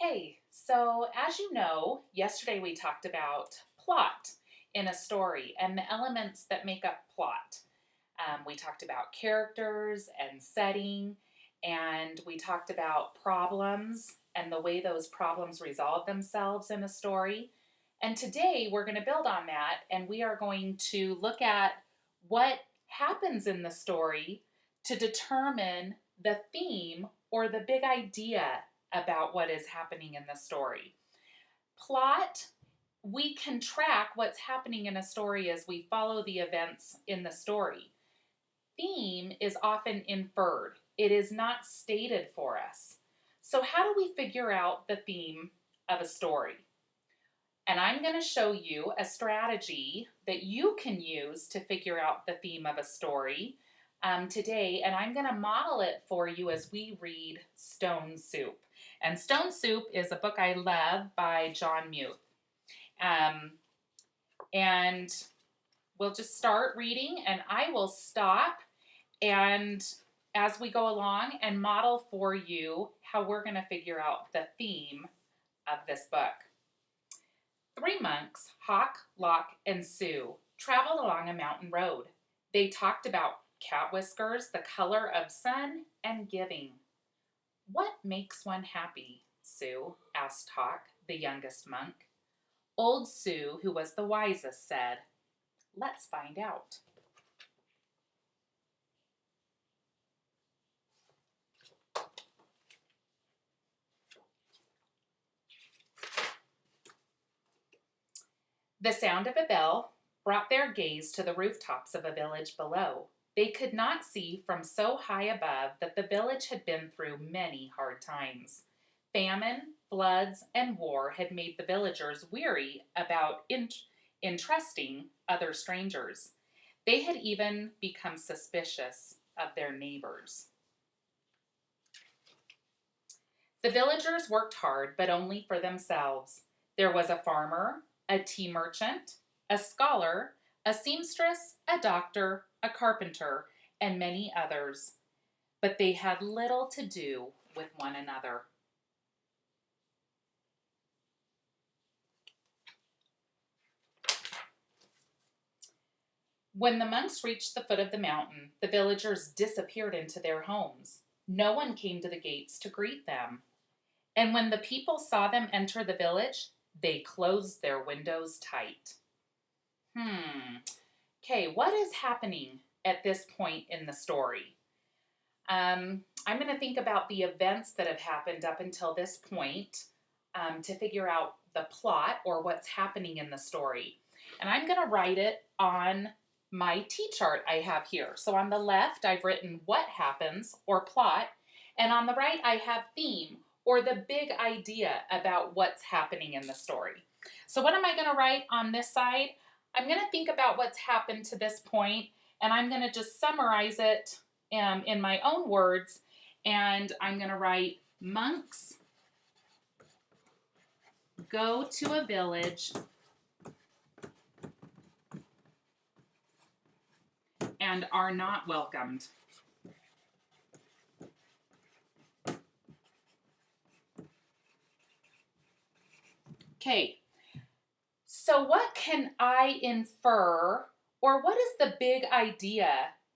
Hey, so as you know, yesterday we talked about plot in a story and the elements that make up plot. We talked about characters and setting, and we talked about problems and the way those problems resolve themselves in a story. And today we're going to build on that and we are going to look at what happens in the story to determine the theme or the big idea about what is happening in the story. Plot, we can track what's happening in a story as we follow the events in the story. Theme is often inferred, it is not stated for us. So, how do we figure out the theme of a story? And I'm going to show you a strategy that you can use to figure out the theme of a story today. And I'm going to model it for you as we read Stone Soup. And Stone Soup is a book I love by John Muth. Um, and we'll just start reading, and I will stop and as we go along and model for you how we're going to figure out the theme of this book. Three monks, Hawk, Lock, and Sue, traveled along a mountain road. They talked about cat whiskers, the color of sun, and giving. What makes one happy, Sue? Asked Hawk, the youngest monk. Old Sue, who was the wisest, said, Let's find out. The sound of a bell brought their gaze to the rooftops of a village below. They could not see from so high above that the village had been through many hard times. Famine, floods, and war had made the villagers weary about entrusting other strangers. They had even become suspicious of their neighbors. The villagers worked hard, but only for themselves. There was a farmer, a tea merchant, a scholar, a seamstress, a doctor, a carpenter, and many others. But they had little to do with one another. When the monks reached the foot of the mountain, the villagers disappeared into their homes. No one came to the gates to greet them. And when the people saw them enter the village, they closed their windows tight. Okay, what is happening at this point in the story? I'm going to think about the events that have happened up until this point to figure out the plot or what's happening in the story. And I'm going to write it on my T-chart I have here. So on the left, I've written what happens or plot, and on the right, I have theme or the big idea about what's happening in the story. So what am I going to write on this side? I'm going to think about what's happened to this point, and I'm going to just summarize it in my own words, and I'm going to write monks go to a village and are not welcomed. Okay, so what can I infer, or what is the big idea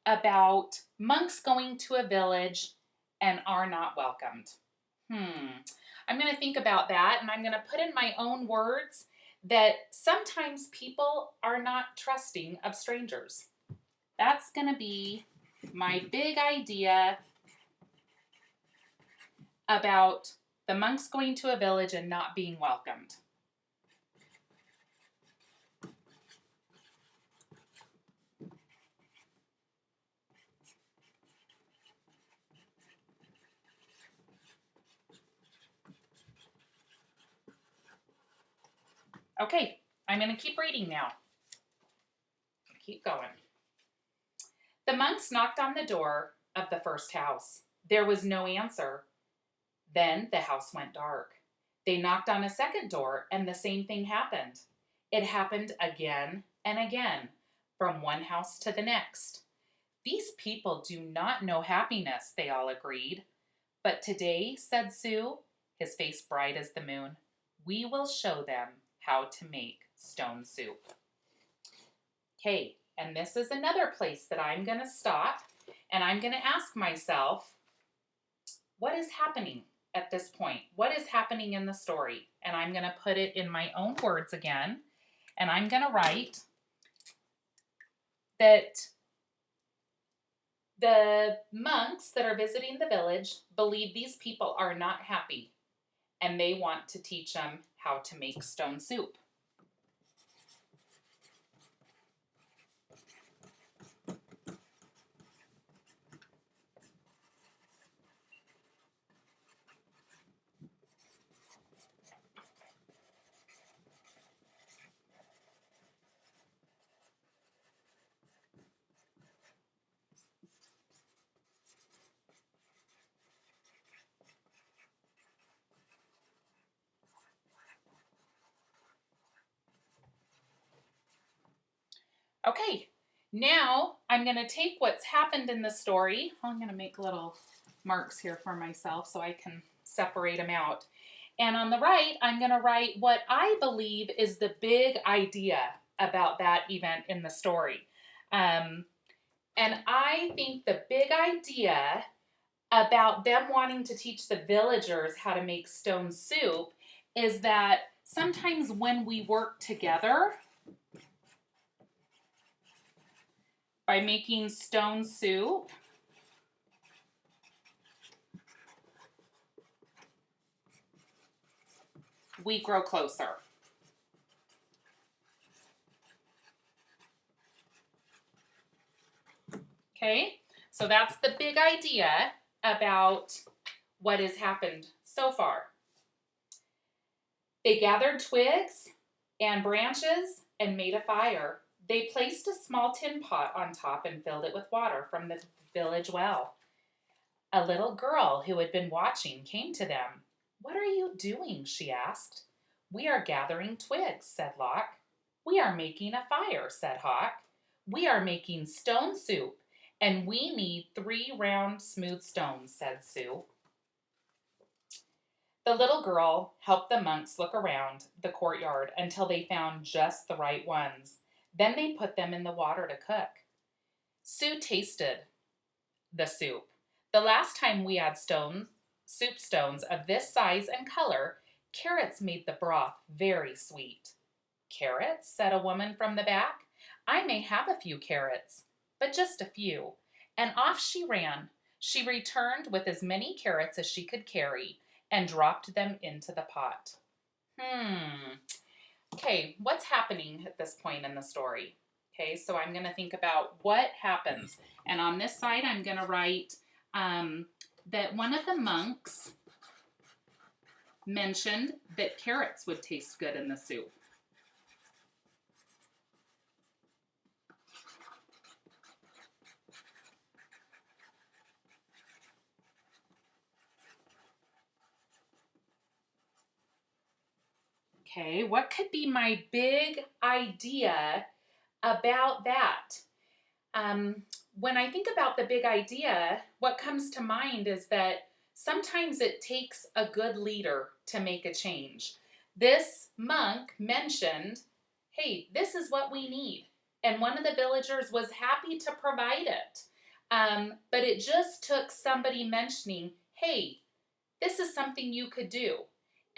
about monks going to a village and are not welcomed? I'm going to think about that, and I'm going to put in my own words that sometimes people are not trusting of strangers. That's going to be my big idea about the monks going to a village and not being welcomed. Okay, I'm going to keep reading now. Keep going. The monks knocked on the door of the first house. There was no answer. Then the house went dark. They knocked on a second door, and the same thing happened. It happened again and again, from one house to the next. These people do not know happiness, they all agreed. But today, said Sue, his face bright as the moon. We will show them how to make stone soup. Okay, and this is another place that I'm going to stop and I'm going to ask myself, what is happening at this point? What is happening in the story? And I'm going to put it in my own words again. And I'm going to write that the monks that are visiting the village believe these people are not happy and they want to teach them how to make stone soup. Okay, now I'm going to take what's happened in the story. I'm going to make little marks here for myself so I can separate them out. And on the right, I'm going to write what I believe is the big idea about that event in the story. And I think the big idea about them wanting to teach the villagers how to make stone soup is that sometimes when we work together, by making stone soup, we grow closer. Okay, so that's the big idea about what has happened so far. They gathered twigs and branches and made a fire. They placed a small tin pot on top and filled it with water from the village well. A little girl who had been watching came to them. "What are you doing?" she asked. "We are gathering twigs," said Lock. "We are making a fire," said Hawk. "We are making stone soup, and we need 3 round, smooth stones," said Sue. The little girl helped the monks look around the courtyard until they found just the right ones. Then they put them in the water to cook. Sue tasted the soup. "The last time we had soup stones of this size and color, carrots made the broth very sweet." "Carrots?" said a woman from the back. "I may have a few carrots, but just a few." And off she ran. She returned with as many carrots as she could carry and dropped them into the pot. Okay, what's happening at this point in the story? Okay, so I'm going to think about what happens. And on this side, I'm going to write that one of the monks mentioned that carrots would taste good in the soup. Okay, what could be my big idea about that? When I think about the big idea, what comes to mind is that sometimes it takes a good leader to make a change. This monk mentioned, "Hey, this is what we need." And one of the villagers was happy to provide it. But it just took somebody mentioning, "Hey, this is something you could do."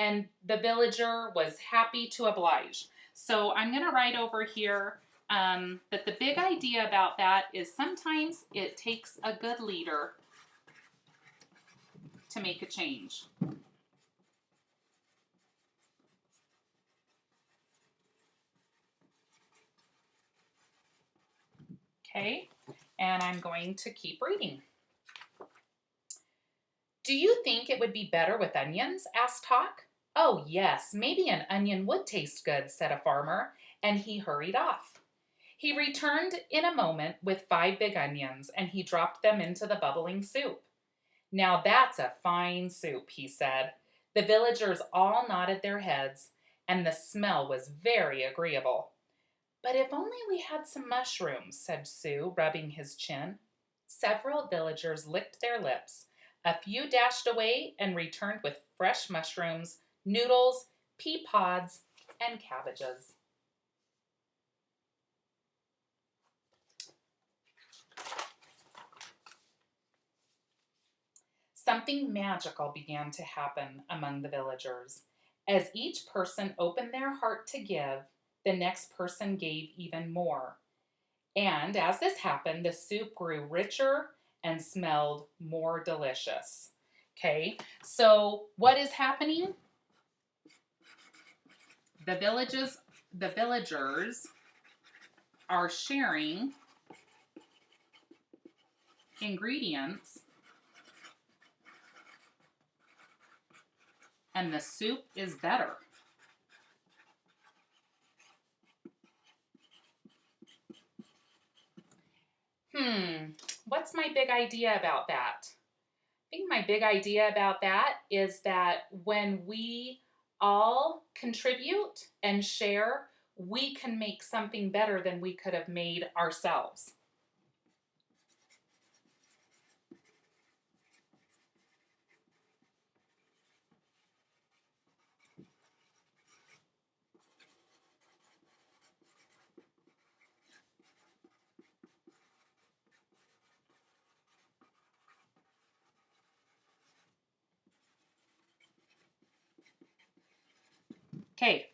And the villager was happy to oblige. So I'm going to write over here that the big idea about that is sometimes it takes a good leader to make a change. Okay, and I'm going to keep reading. "Do you think it would be better with onions?" asked Hawk. "Oh, yes, maybe an onion would taste good," said a farmer, and he hurried off. He returned in a moment with 5 big onions, and he dropped them into the bubbling soup. "Now that's a fine soup," he said. The villagers all nodded their heads, and the smell was very agreeable. "But if only we had some mushrooms," said Sue, rubbing his chin. Several villagers licked their lips, A few dashed away and returned with fresh mushrooms, noodles, pea pods, and cabbages. Something magical began to happen among the villagers. As each person opened their heart to give, the next person gave even more. And as this happened, the soup grew richer and smelled more delicious. Okay, so what is happening? The villagers are sharing ingredients, and the soup is better. What's my big idea about that? I think my big idea about that is that when we all contribute and share, we can make something better than we could have made ourselves. Okay,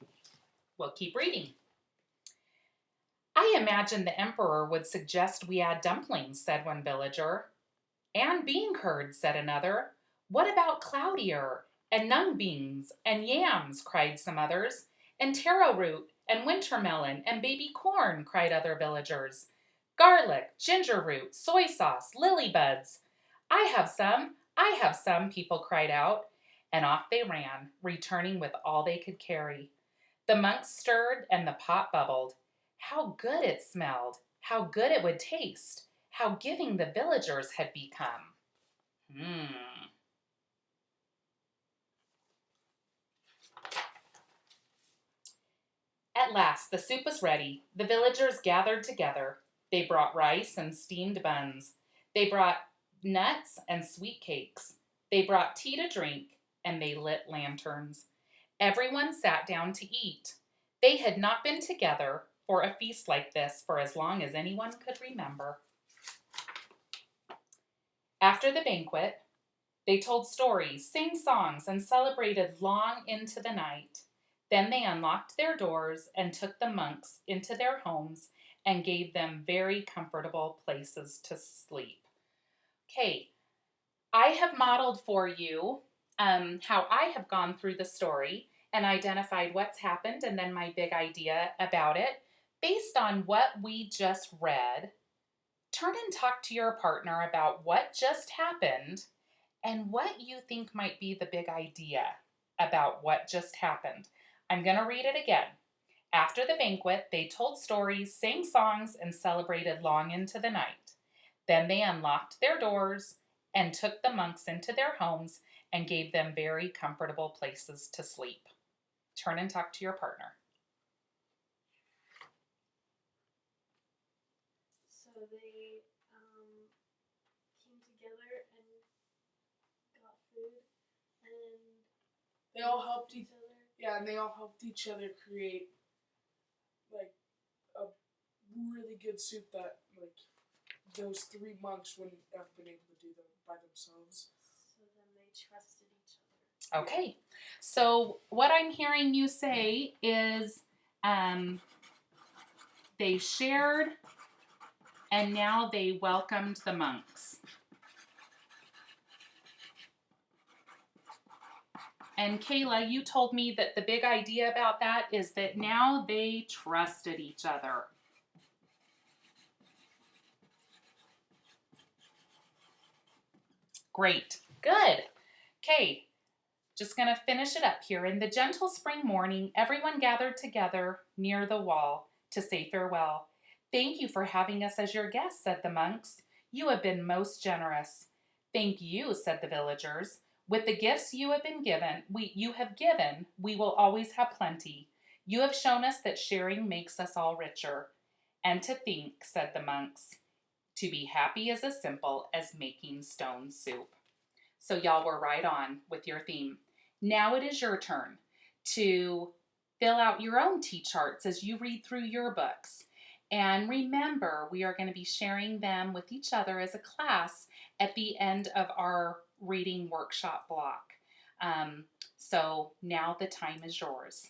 we'll keep reading. I imagine the emperor would suggest we add dumplings, said one villager. And bean curd, said another. What about cloudier and nung beans and yams, cried some others. And taro root and winter melon and baby corn, cried other villagers. Garlic, ginger root, soy sauce, lily buds. I have some, people cried out. And off they ran, returning with all they could carry. The monks stirred and the pot bubbled. How good it smelled! How good it would taste! How giving the villagers had become. At last the soup was ready. The villagers gathered together. They brought rice and steamed buns. They brought nuts and sweet cakes. They brought tea to drink, and they lit lanterns. Everyone sat down to eat. They had not been together for a feast like this for as long as anyone could remember. After the banquet, they told stories, sang songs, and celebrated long into the night. Then they unlocked their doors and took the monks into their homes and gave them very comfortable places to sleep. Okay, I have modeled for you how I have gone through the story and identified what's happened and then my big idea about it. Based on what we just read, turn and talk to your partner about what just happened and what you think might be the big idea about what just happened. I'm going to read it again. After the banquet, they told stories, sang songs, and celebrated long into the night. Then they unlocked their doors and took the monks into their homes and gave them very comfortable places to sleep. Turn and talk to your partner. So they came together and got food, and They all helped each other. Yeah, and they all helped each other create like a really good soup that like those three monks wouldn't have been able to do them by themselves. So then they trusted each other. Okay, so what I'm hearing you say is they shared and now they welcomed the monks. And Kayla, you told me that the big idea about that is that now they trusted each other. Great. Good. Okay. Just going to finish it up here. In the gentle spring morning, everyone gathered together near the wall to say farewell. Thank you for having us as your guests, said the monks. You have been most generous. Thank you, said the villagers. With the gifts you have given, we will always have plenty. You have shown us that sharing makes us all richer. And to think, said the monks, to be happy is as simple as making stone soup. So y'all were right on with your theme. Now it is your turn to fill out your own T-charts as you read through your books. And remember, we are going to be sharing them with each other as a class at the end of our reading workshop block. So now the time is yours.